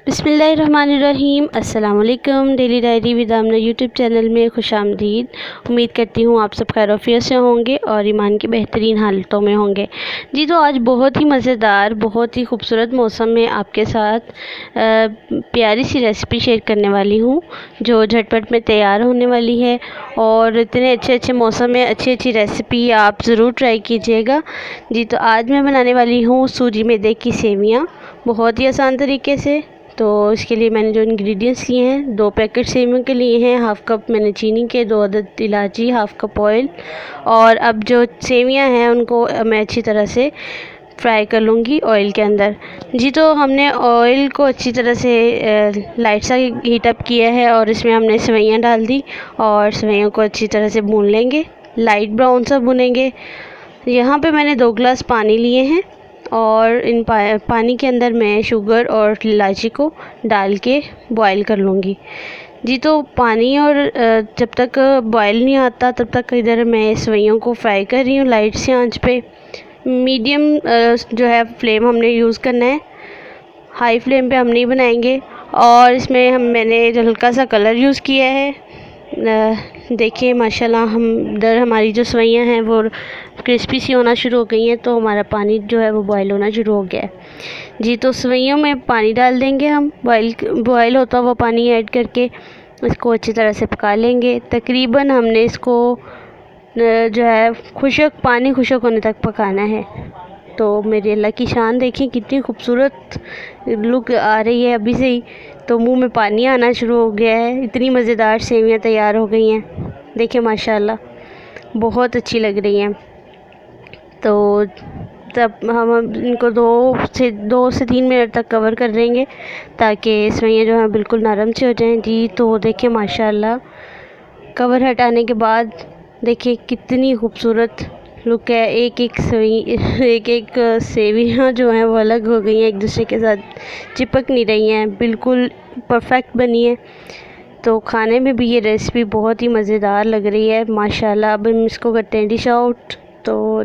बिस्मिल्लाहिर्रहमानिर्रहीम। अस्सलाम वालेकुम। Daily diary with Amna YouTube channel में खुशामदीद। उम्मीद करती हूँ आप सब खैर से होंगे और ईमान की बेहतरीन हालतों में होंगे। जी तो आज बहुत ही मज़ेदार, बहुत ही खूबसूरत मौसम में आपके साथ प्यारी सी रेसिपी शेयर करने वाली हूँ जो झटपट में तैयार होने वाली है। और इतने अच्छे अच्छे मौसम में अच्छी अच्छी रेसिपी आप ज़रूर ट्राई कीजिएगा। जी तो आज मैं बनाने वाली हूँ सूजी मैदे की सेवियाँ, बहुत ही आसान तरीके से। तो इसके लिए मैंने जो इंग्रेडिएंट्स लिए हैं, 2 पैकेट सेवियों के लिए हैं, हाफ़ कप मैंने चीनी के, 2 अदद इलायची, हाफ़ कप ऑयल। और अब जो सेवियां हैं उनको मैं अच्छी तरह से फ्राई कर लूँगी ऑयल के अंदर। जी तो हमने ऑयल को अच्छी तरह से लाइट सा हीट अप किया है और इसमें हमने सेवइयाँ डाल दी और सेवइयों को अच्छी तरह से भून लेंगे, लाइट ब्राउन सा भुनेंगे। यहाँ पे मैंने 2 गिलास पानी लिए हैं और इन पानी के अंदर मैं शुगर और इलायची को डाल के बॉईल कर लूँगी। जी तो पानी और जब तक बॉईल नहीं आता तब तक इधर मैं सेवइयों को फ्राई कर रही हूँ लाइट सी आंच पे। मीडियम जो है फ्लेम हमने यूज़ करना है, हाई फ्लेम पे हम नहीं बनाएंगे। और इसमें मैंने हल्का सा कलर यूज़ किया है। देखिए माशाल्लाह हमारी जो सेवइयाँ हैं वो क्रिस्पी सी होना शुरू हो गई हैं, तो हमारा पानी जो है वो बॉयल होना शुरू हो गया है। जी तो सेवइयों में पानी डाल देंगे हम, बॉयल होता हुआ पानी ऐड करके इसको अच्छी तरह से पका लेंगे। तकरीबन हमने इसको जो है पानी खुशक होने तक पकाना है। तो मेरी अल्लाह की शान देखें कितनी खूबसूरत लुक आ रही है अभी से ही, तो मुंह में पानी आना शुरू हो गया है। इतनी मज़ेदार सेवियां तैयार हो गई हैं, देखिए माशाल्लाह बहुत अच्छी लग रही हैं। तो तब हम इनको 2 से 3 मिनट तक कवर कर देंगे ताकि सेवइयां जो हैं बिल्कुल नरम से हो जाएं। जी तो देखिए माशाल्लाह कवर हटाने के बाद देखिए कितनी खूबसूरत लुक है। एक एक सेवियाँ जो हैं वो अलग हो गई हैं, एक दूसरे के साथ चिपक नहीं रही हैं, बिल्कुल परफेक्ट बनी है। तो खाने में भी ये रेसिपी बहुत ही मज़ेदार लग रही है माशाल्लाह। अब हम इसको करते हैं डिश आउट। तो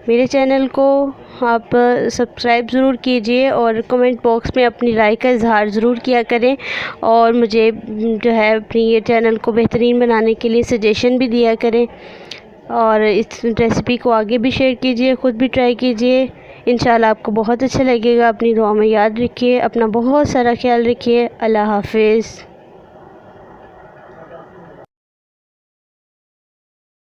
मेरे चैनल को आप सब्सक्राइब ज़रूर कीजिए और कमेंट बॉक्स में अपनी राय का इज़हार ज़रूर किया करें और मुझे जो है अपनी ये चैनल को बेहतरीन बनाने के लिए सजेशन भी दिया करें। और इस रेसिपी को आगे भी शेयर कीजिए, ख़ुद भी ट्राई कीजिए, इंशाल्लाह आपको बहुत अच्छा लगेगा। अपनी दुआ में याद रखिए, अपना बहुत सारा ख्याल रखिए। अल्लाह हाफ़िज़।